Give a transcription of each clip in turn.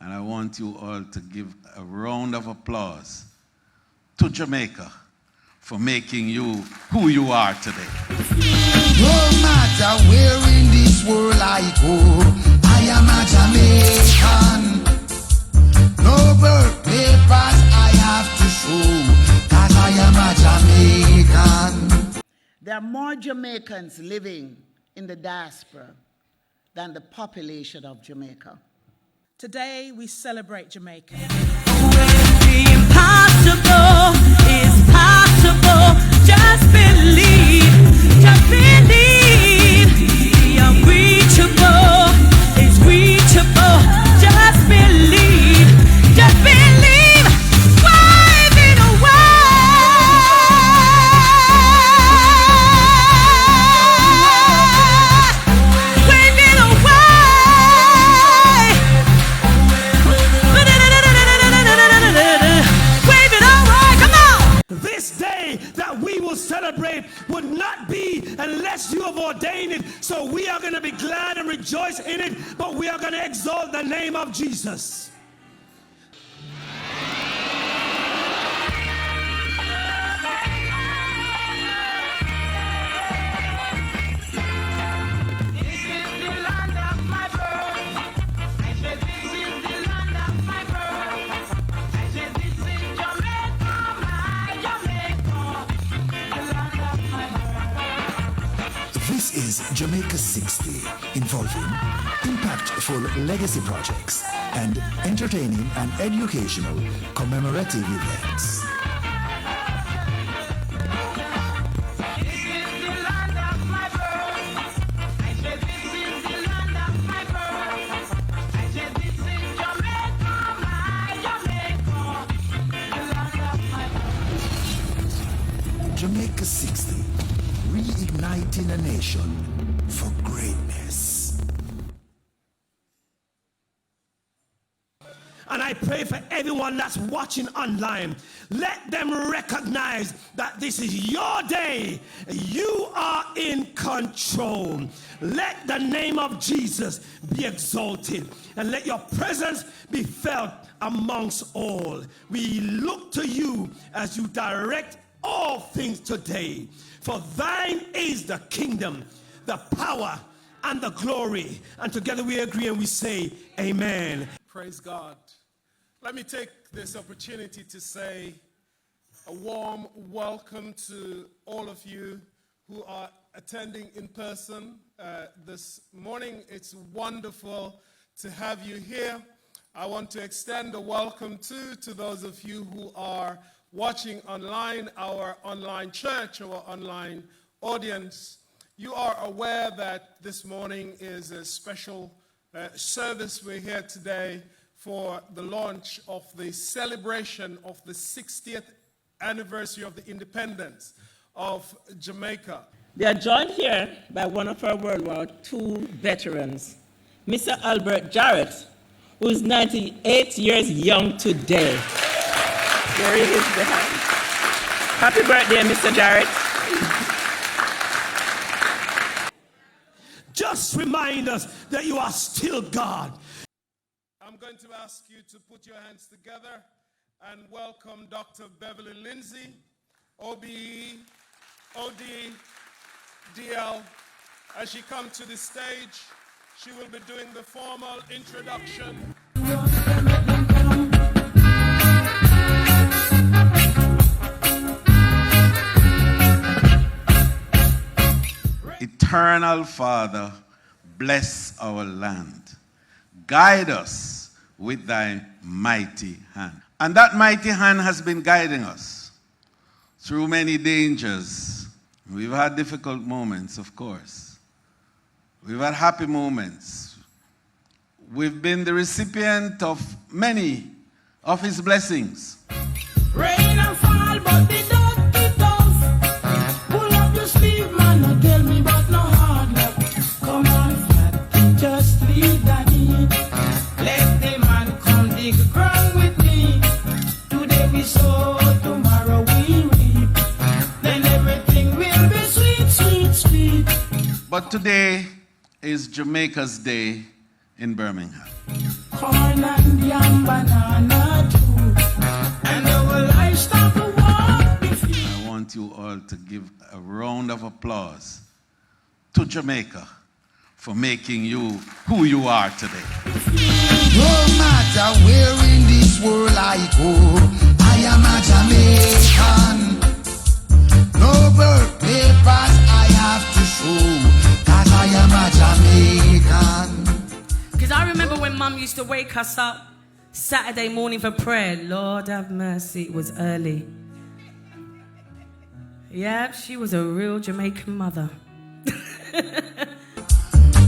And I want you all to give a round of applause to Jamaica for making you who you are today. No matter where in this world I go, I am a Jamaican. No birth papers I have to show, 'cause I am a Jamaican. There are more Jamaicans living in the diaspora than the population of Jamaica. Today we celebrate Jamaica. The impossible is possible. Just believe, just believe. The unreachable is reachable. Just believe, just believe. Wave it away. Wave it away. Wave it away. Come on. This day that we will celebrate would not be unless you have ordained it. So we are going to be glad and rejoice in it, but we are going to exalt the name of Jesus. This is Jamaica 60, involving impactful legacy projects and entertaining and educational commemorative events. Jamaica 60, reigniting a nation for greatness. And I pray for everyone that's watching online. Let them recognize that this is your day. You are in control. Let the name of Jesus be exalted, and let your presence be felt amongst all. We look to you as you direct all things today. For thine is the kingdom, the power, and the glory. And together we agree and we say, amen. Praise God. Let me take this opportunity to say a warm welcome to all of you who are attending in person this morning. It's wonderful to have you here. I want to extend a welcome to those of you who are watching online, our online church, our online audience. You are aware that this morning is a special service. We're here today for the launch of the celebration of the 60th anniversary of the independence of Jamaica. They are joined here by one of our World War II veterans, Mr. Albert Jarrett, who is 98 years young today. There he is behind. Happy birthday, Mr. Jarrett. Just remind us that you are still God. I'm going to ask you to put your hands together and welcome Dr. Beverly Lindsay, OBE, OD, DL. As she comes to the stage, she will be doing the formal introduction. Eternal Father, bless our land. Guide us with thy mighty hand. And that mighty hand has been guiding us through many dangers. We've had difficult moments, of course. We've had happy moments. We've been the recipient of many of his blessings. Rain and fall, but it does. Pull up your sleeve, man, no tell me but no hard luck. Come on, flat, just leave that heat. Let the man come dig ground with me. Today we sow, tomorrow we reap. Then everything will be sweet, sweet, sweet. But today is Jamaica's day in Birmingham. Corn and yam, banana too. And our livestock will walk before. I want you all to give a round of applause to Jamaica for making you who you are today. No matter where in this world I go, I am a Jamaican. No birth papers I have to show, 'cause I am a Jamaican. Because I remember when Mum used to wake us up Saturday morning for prayer. Lord have mercy, it was early. Yeah, she was a real Jamaican mother.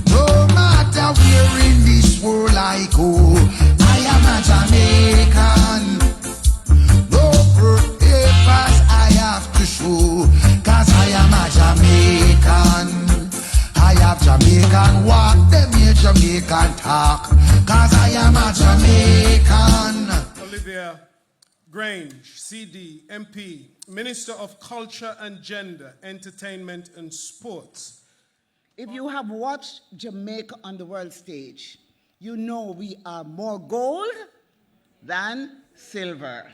No matter where in this world I go, I am a Jamaican. No birth papers I have to show, 'cause I am a Jamaican. I have Jamaican walk, them here Jamaican talk, 'cause I am a Jamaican. Olivia, Grange, CD, MP, Minister of Culture and Gender, Entertainment and Sports. If you have watched Jamaica on the world stage, you know we are more gold than silver.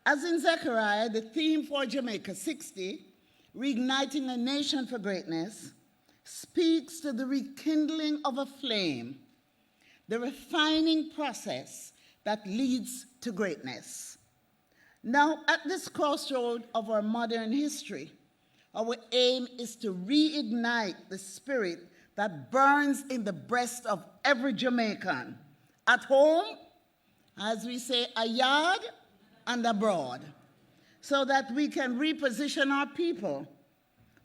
As in Zechariah, the theme for Jamaica 60, Reigniting a Nation for Greatness, speaks to the rekindling of a flame, the refining process that leads to greatness. Now, at this crossroad of our modern history, our aim is to reignite the spirit that burns in the breast of every Jamaican, at home, as we say, a yard, and abroad, so that we can reposition our people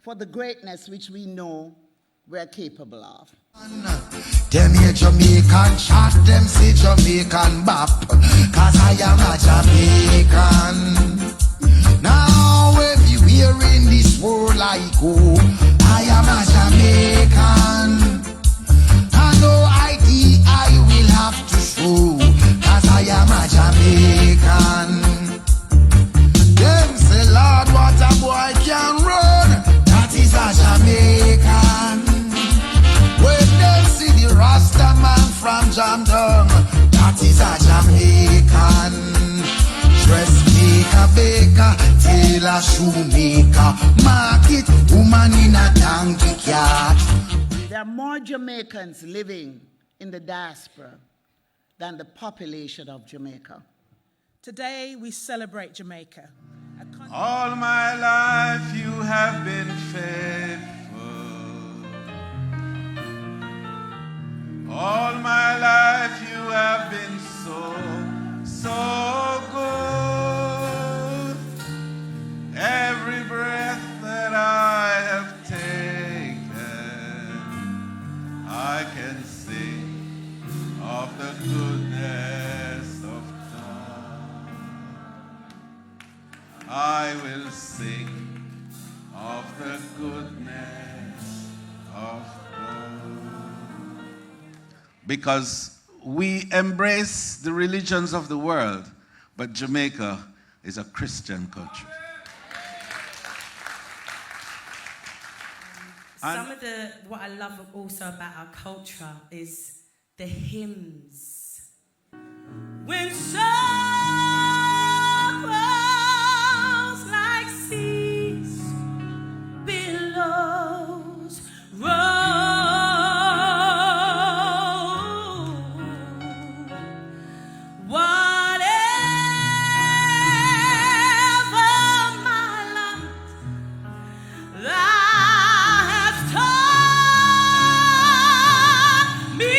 for the greatness which we know we're capable of. Them here Jamaican chat, them say Jamaican bop, 'cause I am a Jamaican. Now everywhere in this world I go, I am a Jamaican. And no ID I will have to show, 'cause I am a Jamaican. Them say, Lord, what a boy can run, that is a Jamaican. When they see the Rasta man from Jamdong, that is a Jamaican. Dressmaker, baker, tailor, shoemaker, market, woman in a donkey cart. There are more Jamaicans living in the diaspora than the population of Jamaica. Today we celebrate Jamaica. All my life you have been faithful. All my life you have been so good. Every breath that I have taken, I can sing of the goodness of God. I will sing of the goodness of God. Because we embrace the religions of the world, but Jamaica is a Christian country. What I love also about our culture is the hymns. When sorrows like seas billows roll, whatever my lot, thou hast taught me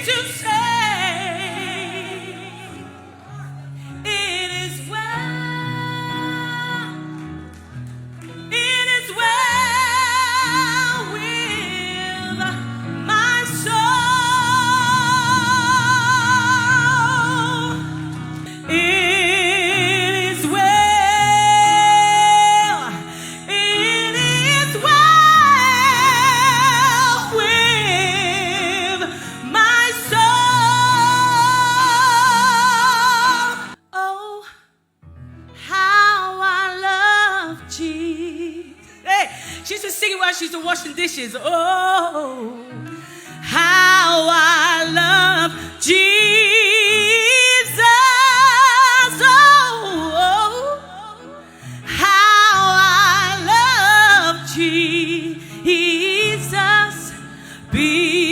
to say, it is well with my soul. It is well with my soul. Oh, how I love Jesus. Hey, she used to sing it while she used to washing dishes. Oh, how I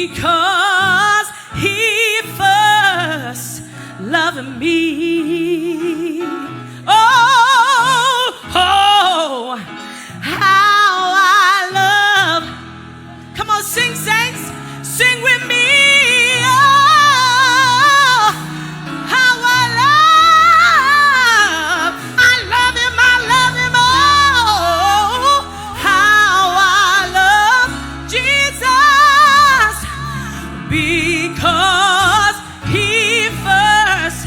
because he first loved me. Oh, oh, how I love. Come on, sing, saints, sing with me. Oh, how I love him, I love him. Oh, how I love Jesus, because he first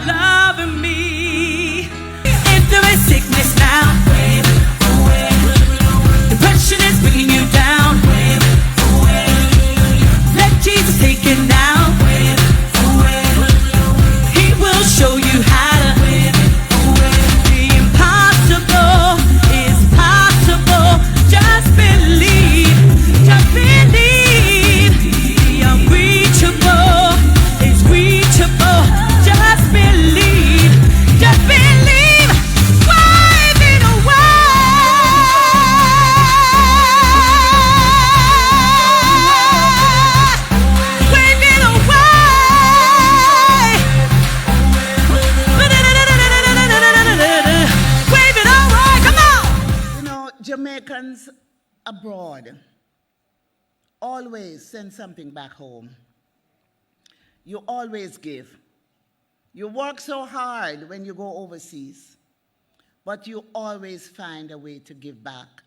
loved me. If there is sickness now, depression is bringing you down, let Jesus take it now. He will show you how to. The impossible is possible. Just believe. Just believe. The unreachable is reachable. Just believe. Just believe. Wave it away. Wave it away. Wave it away. Come on. You know, Jamaicans abroad always send something back home. You always give. You work so hard when you go overseas, but you always find a way to give back.